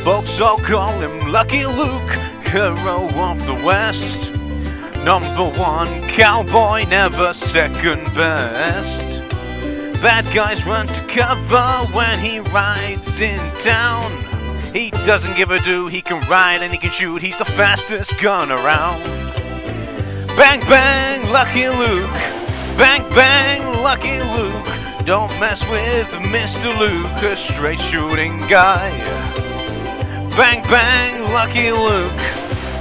Folks all call him Lucky Luke, hero of the West. Number one cowboy, never second best. Bad guys run to cover when he rides in town. He doesn't give a do, he can ride and he can shoot, he's the fastest gun around. Bang bang, Lucky Luke, bang bang, Lucky Luke. Don't mess with Mr. Luke, a straight shooting guy. Bang bang, Lucky Luke,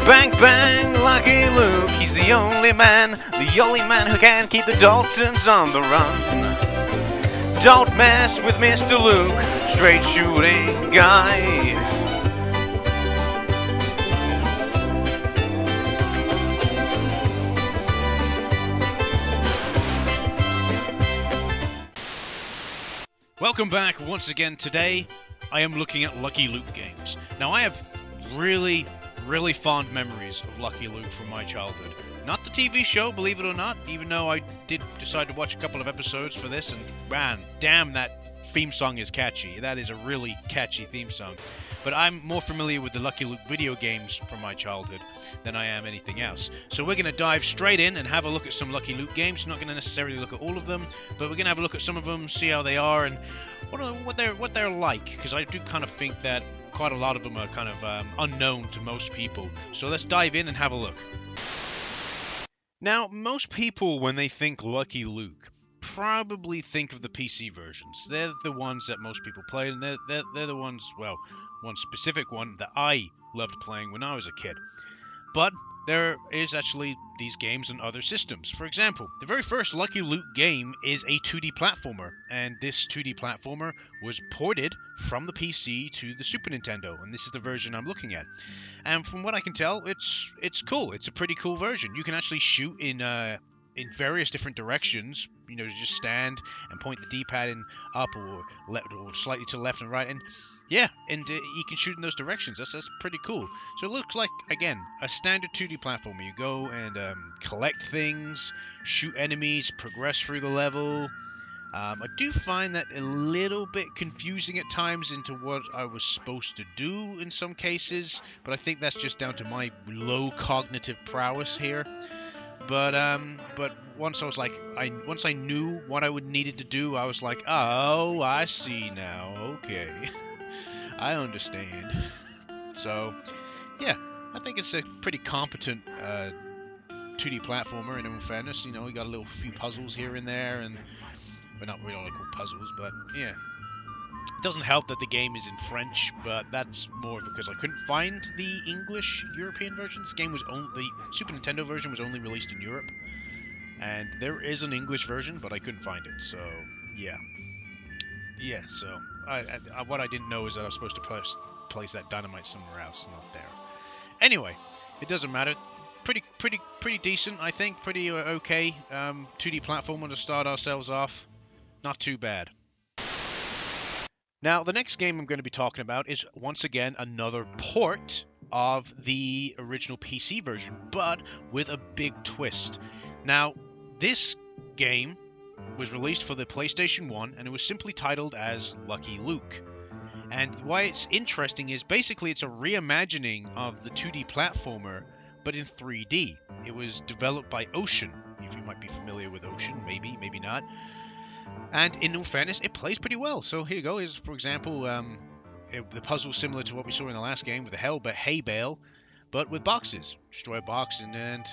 bang bang, Lucky Luke. He's the only man who can keep the Daltons on the run. Don't mess with Mr. Luke, straight shooting guy. Welcome back once again. Today I am looking at Lucky Luke games. Now I have really fond memories of Lucky Luke from my childhood. Not the TV show, believe it or not, even though I did decide to watch a couple of episodes for this, and man, damn, that theme song is catchy. That is a really catchy theme song. But I'm more familiar with the Lucky Luke video games from my childhood than I am anything else. So we're going to dive straight in and have a look at some Lucky Luke games. Not going to necessarily look at all of them, but we're going to have a look at some of them, see how they are, and what they're like, because I do kind of think that quite a lot of them are kind of unknown to most people. So let's dive in and have a look. Now, most people, when they think Lucky Luke, probably think of the PC versions. They're the ones that most people play, and they're the ones, well, one specific one that I loved playing when I was a kid. But there is actually these games on other systems. For example, the very first Lucky Luke game is a 2D platformer, and this 2D platformer was ported from the PC to the Super Nintendo, and this is the version I'm looking at. And from what I can tell, it's cool. It's a pretty cool version. You can actually shoot in various different directions. You know, just stand and point the D-pad in up or left or slightly to the left and right, and yeah, and you can shoot in those directions. That's pretty cool. So it looks like, again, a standard 2D platformer. You go and collect things, shoot enemies, progress through the level. I do find that a little bit confusing at times into what I was supposed to do in some cases, but I think that's just down to my low cognitive prowess here. But once once I knew what I needed to do, I was like, oh, I see now. Okay. I understand. So, yeah, I think it's a pretty competent 2D platformer, and in fairness, you know, we got a few puzzles here and there, and we're not really called puzzles, but yeah. It doesn't help that the game is in French, but that's more because I couldn't find the English European version. This game was the Super Nintendo version was only released in Europe, and there is an English version, but I couldn't find it, so yeah. Yeah, so what I didn't know is that I was supposed to place that dynamite somewhere else, not there. Anyway, it doesn't matter. Pretty decent, I think. Pretty okay 2D platformer to start ourselves off. Not too bad. Now, the next game I'm going to be talking about is, once again, another port of the original PC version, but with a big twist. Now, this game was released for the PlayStation 1, and it was simply titled as Lucky Luke. And why it's interesting is basically it's a reimagining of the 2D platformer, but in 3D. It was developed by Ocean. If you might be familiar with Ocean, maybe not. And in all fairness, it plays pretty well. So here you go. Here's, for example, the puzzle similar to what we saw in the last game with the hay bale, but with boxes. Destroy a box and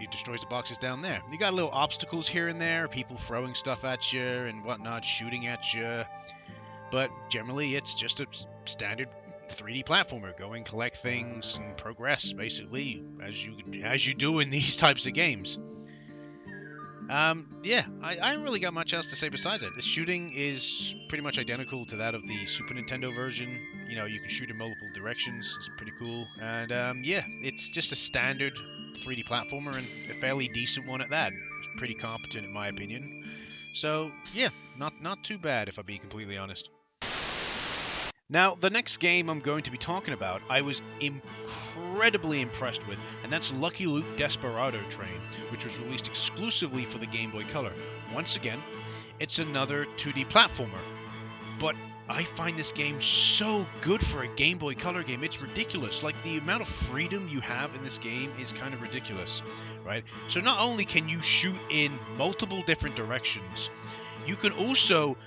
it destroys the boxes down there. You got little obstacles here and there, people throwing stuff at you and whatnot, shooting at you. But generally, it's just a standard 3D platformer. Go and collect things and progress, basically, as you do in these types of games. Yeah, I haven't really got much else to say besides it. The shooting is pretty much identical to that of the Super Nintendo version. You know, you can shoot in multiple directions. It's pretty cool. And yeah, it's just a standard 3D platformer, and a fairly decent one at that. It's pretty competent in my opinion. So yeah, not too bad if I be completely honest. Now, the next game I'm going to be talking about, I was incredibly impressed with, and that's Lucky Luke Desperado Train, which was released exclusively for the Game Boy Color. Once again, it's another 2D platformer, but I find this game so good for a Game Boy Color game. It's ridiculous. Like, the amount of freedom you have in this game is kind of ridiculous, right? So not only can you shoot in multiple different directions, you can also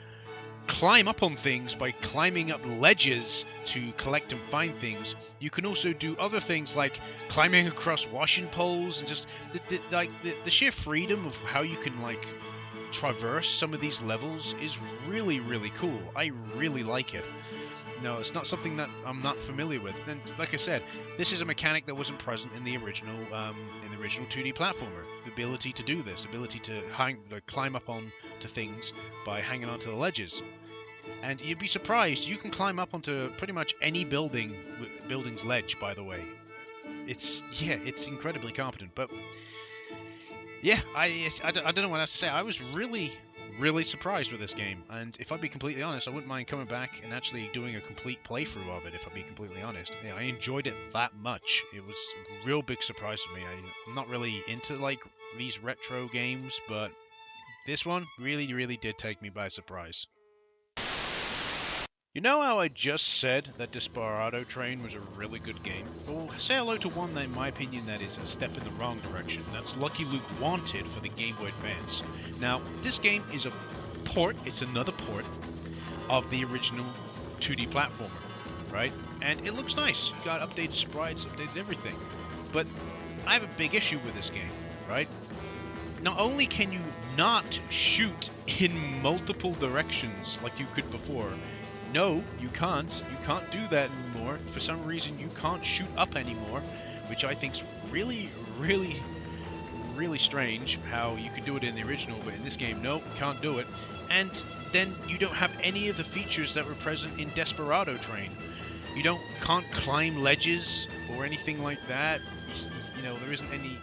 climb up on things by climbing up ledges to collect and find things. You can also do other things like climbing across washing poles, and just the sheer freedom of how you can like traverse some of these levels is really, really cool. I really like it. No, it's not something that I'm not familiar with. And like I said, this is a mechanic that wasn't present in the original 2D platformer. The ability to do this, the ability to climb up on to things by hanging onto the ledges. And you'd be surprised, you can climb up onto pretty much any building's ledge, by the way. It's incredibly competent. But yeah, I don't know what else to say. I was really, really surprised with this game, and if I'd be completely honest, I wouldn't mind coming back and actually doing a complete playthrough of it, if I'd be completely honest. Yeah, I enjoyed it that much. It was a real big surprise for me. I'm not really into like these retro games, but this one really, really did take me by surprise. You know how I just said that Desperado Train was a really good game? Well, say hello to one that, in my opinion, that is a step in the wrong direction. That's Lucky Luke Wanted for the Game Boy Advance. Now, this game is a port, it's another port, of the original 2D platformer, right? And it looks nice. You got updated sprites, updated everything. But I have a big issue with this game, right? Not only can you not shoot in multiple directions like you could before, no, you can't. You can't do that anymore. For some reason, you can't shoot up anymore, which I think's really, really, really strange how you could do it in the original, but in this game, no, can't do it. And then you don't have any of the features that were present in Desperado Train. You can't climb ledges or anything like that. You know, there isn't any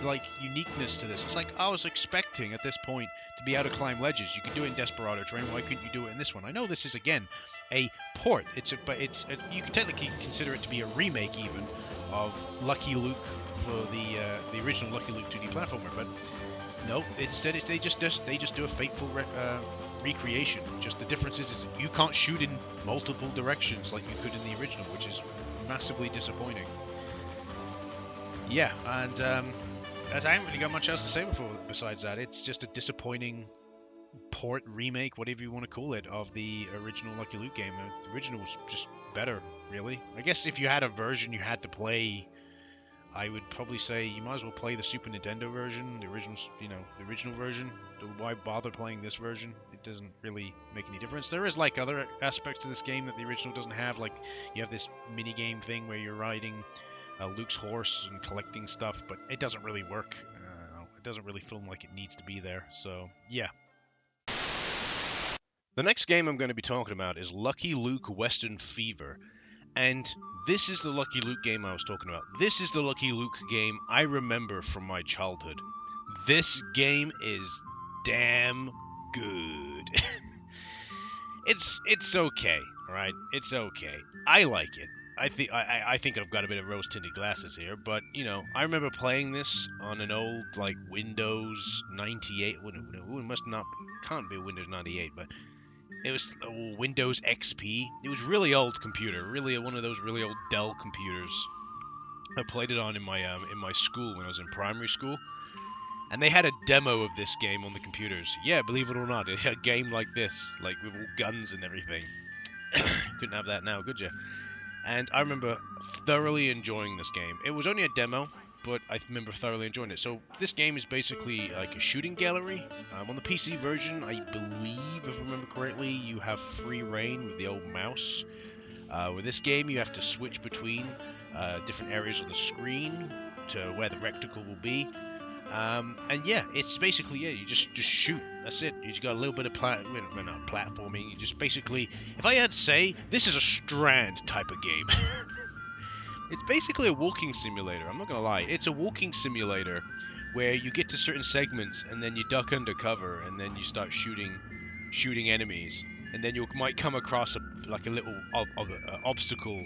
like uniqueness to this. It's like I was expecting at this point to be able to climb ledges. You could do it in Desperado Train. Why couldn't you do it in this one? I know this is again a port. You can technically consider it to be a remake even of Lucky Luke for the original Lucky Luke 2D platformer. But no, instead they just do a faithful recreation. Just the difference is you can't shoot in multiple directions like you could in the original, which is massively disappointing. Yeah, and as I haven't really got much else to say besides that. It's just a disappointing port, remake, whatever you want to call it, of the original Lucky Luke game. The original was just better, really. I guess if you had a version you had to play, I would probably say you might as well play the Super Nintendo version, the original version. Why bother playing this version? It doesn't really make any difference. There is like other aspects to this game that the original doesn't have. Like you have this mini game thing where you're riding Luke's horse and collecting stuff, but it doesn't really work. It doesn't really feel like it needs to be there. So yeah. The next game I'm going to be talking about is Lucky Luke Western Fever. And this is the Lucky Luke game I was talking about. This is the Lucky Luke game I remember from my childhood. This game is damn good. It's okay, alright? It's okay. I like it. I think I've got a bit of rose-tinted glasses here, but, you know, I remember playing this on an old, like, Windows 98. It must not, can't be a Windows 98, but it was Windows XP. It was really old computer, really one of those really old Dell computers. I played it on in my school when I was in primary school, and they had a demo of this game on the computers. Yeah, believe it or not, it had a game like this, like with all guns and everything. Couldn't have that now, could you? And I remember thoroughly enjoying this game. It was only a demo, but I remember thoroughly enjoying it. So this game is basically like a shooting gallery. On the PC version, I believe, if I remember correctly, you have free reign with the old mouse. With this game, you have to switch between different areas on the screen to where the rectangle will be. And yeah, it's basically, yeah, you just shoot. That's it. You just got a little bit of not platforming. You just basically, if I had to say, this is a Strand type of game. It's basically a walking simulator. I'm not gonna lie. It's a walking simulator where you get to certain segments and then you duck under cover and then you start shooting enemies, and then you might come across a little obstacle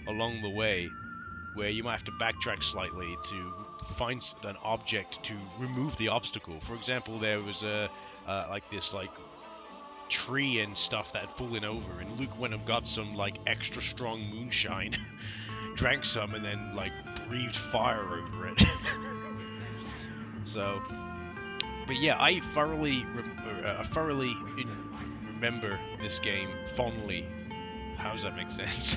along the way where you might have to backtrack slightly to find an object to remove the obstacle. For example, there was tree and stuff that had fallen over, and Luke went and got some like extra strong moonshine, drank some, and then like breathed fire over it. So, but yeah, I thoroughly remember this game fondly. How does that make sense?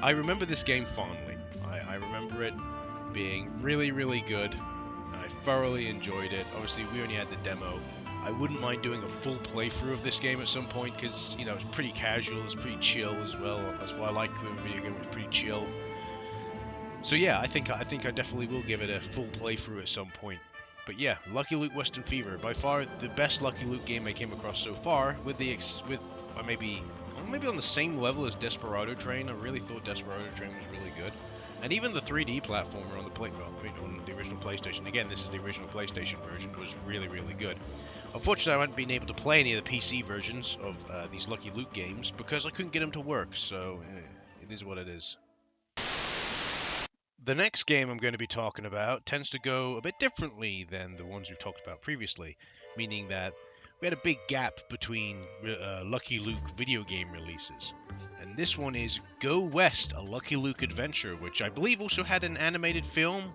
I remember this game fondly. I remember it being really, really good. I thoroughly enjoyed it. Obviously, we only had the demo. I wouldn't mind doing a full playthrough of this game at some point because, you know, it's pretty casual, it's pretty chill as well. That's why I like when a video game is pretty chill. So yeah, I think I definitely will give it a full playthrough at some point. But yeah, Lucky Luke Western Fever, by far the best Lucky Luke game I came across so far. Maybe on the same level as Desperado Train. I really thought Desperado Train was really good. And even the 3D platformer on the original PlayStation, again, this is the original PlayStation version, was really, really good. Unfortunately, I haven't been able to play any of the PC versions of these Lucky Luke games because I couldn't get them to work, so it is what it is. The next game I'm going to be talking about tends to go a bit differently than the ones we've talked about previously, meaning that we had a big gap between Lucky Luke video game releases. And this one is Go West, a Lucky Luke adventure, which I believe also had an animated film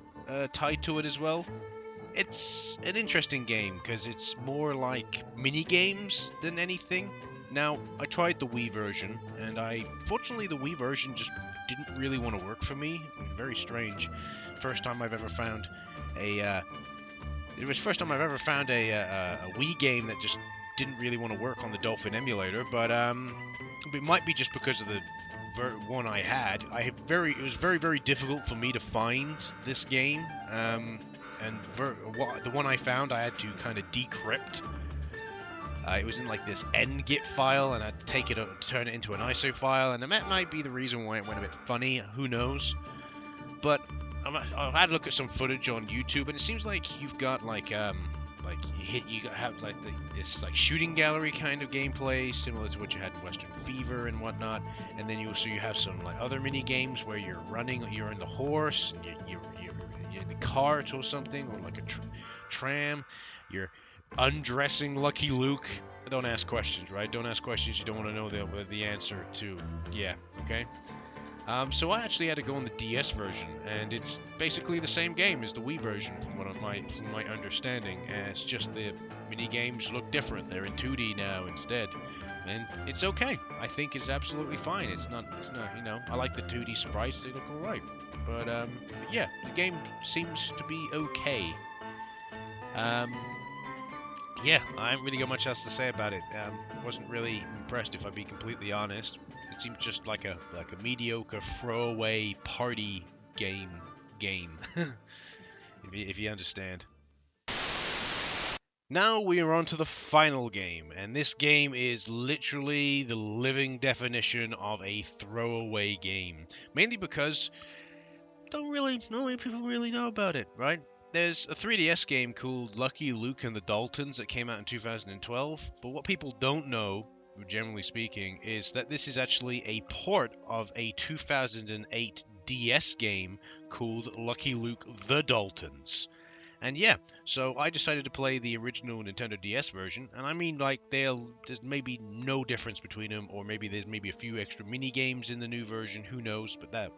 tied to it as well. It's an interesting game because it's more like mini games than anything. Now, I tried the Wii version, and fortunately the Wii version just didn't really want to work for me. Very strange. First time I've ever found a Wii game that just didn't really want to work on the Dolphin emulator, but it might be just because of the one I had. It was very, very difficult for me to find this game, and the one I found I had to kind of decrypt. It was in like this ngit file, and I'd take it and turn it into an ISO file, and that might be the reason why it went a bit funny. Who knows? But I've had a look at some footage on YouTube, and it seems like you've got this like shooting gallery kind of gameplay, similar to what you had in Western Fever and whatnot. And then you have some like other mini games where you're in the horse, and you're in a cart or something, or like a tram. You're undressing Lucky Luke. Don't ask questions, right? Don't ask questions you don't want to know the answer to. Yeah, okay. So I actually had to go on the DS version, and it's basically the same game as the Wii version from my understanding. And it's just the mini games look different. They're in 2D now instead, and it's okay. I think it's absolutely fine. It's not. I like the 2D sprites. They look alright. But yeah, the game seems to be okay. Yeah, I haven't really got much else to say about it. Wasn't really impressed, if I be completely honest. It seems just like a mediocre throwaway party game, if you understand. Now we are on to the final game, and this game is literally the living definition of a throwaway game. Mainly because not many people really know about it, right? There's a 3DS game called Lucky Luke and the Daltons that came out in 2012, but what people don't know, generally speaking, is that this is actually a port of a 2008 DS game called Lucky Luke the Daltons. And yeah, so I decided to play the original Nintendo DS version, and I mean, like, there's maybe no difference between them, or maybe there's maybe a few extra mini games in the new version, who knows, but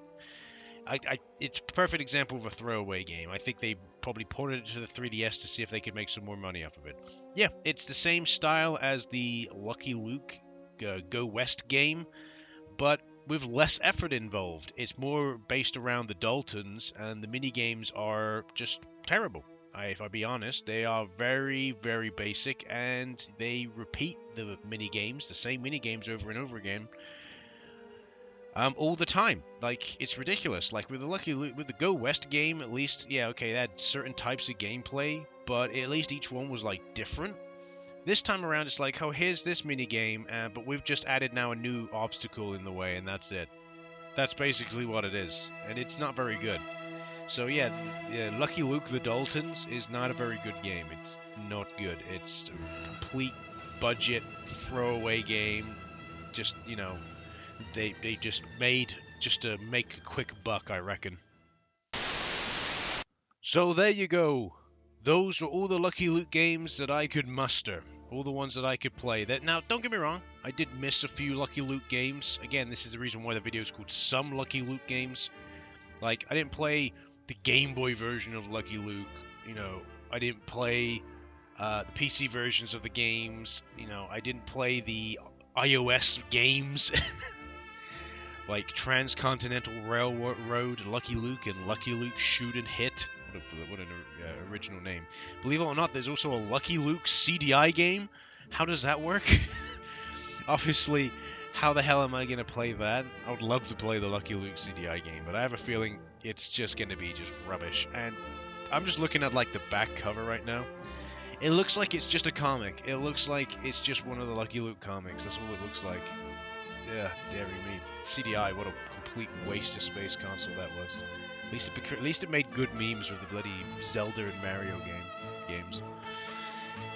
it's a perfect example of a throwaway game. I think they probably ported it to the 3DS to see if they could make some more money off of it. Yeah, it's the same style as the Lucky Luke Go West game, but with less effort involved. It's more based around the Daltons, and the mini games are just terrible. If I be honest, they are very, very basic, and they repeat the mini games, the same mini games over and over again. All the time. Like, it's ridiculous. Like, with the Go West game, at least, yeah, okay, they had certain types of gameplay, but at least each one was, like, different. This time around, it's like, oh, here's this mini game, but we've just added now a new obstacle in the way, and that's it. That's basically what it is, and it's not very good. So, yeah, Lucky Luke the Daltons is not a very good game. It's not good. It's a complete budget throwaway game. Just, they just made just to make a quick buck, I reckon. So there you go. Those were all the Lucky Luke games that I could muster. All the ones that I could play. Now, don't get me wrong, I did miss a few Lucky Luke games. Again, this is the reason why the video is called Some Lucky Luke Games. Like, I didn't play the Game Boy version of Lucky Luke. You know, I didn't play the PC versions of the games. You know, I didn't play the iOS games. Like Transcontinental Railroad, Lucky Luke, and Lucky Luke Shoot and Hit. What an original name. Believe it or not, there's also a Lucky Luke CDI game. How does that work? Obviously, how the hell am I going to play that? I would love to play the Lucky Luke CDI game, but I have a feeling it's just going to be just rubbish. And I'm just looking at like the back cover right now. It looks like it's just a comic. It looks like it's just one of the Lucky Luke comics. That's all it looks like. Yeah, dairy me. CDI, what a complete waste of space console that was. At least it made good memes with the bloody Zelda and Mario games.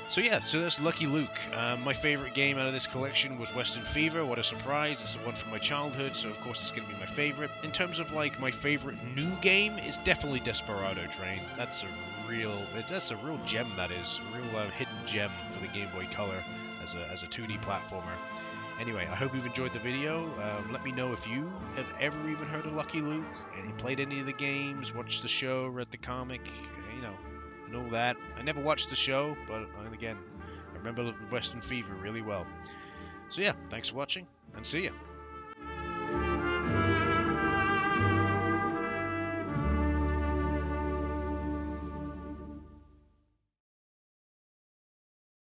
So yeah, so that's Lucky Luke. My favorite game out of this collection was Western Fever. What a surprise! It's the one from my childhood, so of course it's going to be my favorite. In terms of like my favorite new game, it's definitely Desperado Train. That's a real gem. That is a real hidden gem for the Game Boy Color as a 2D platformer. Anyway, I hope you've enjoyed the video. Let me know if you have ever even heard of Lucky Luke, and you played any of the games, watched the show, read the comic, you know, and all that. I never watched the show, but again, I remember Western Fever really well. So yeah, thanks for watching, and see ya.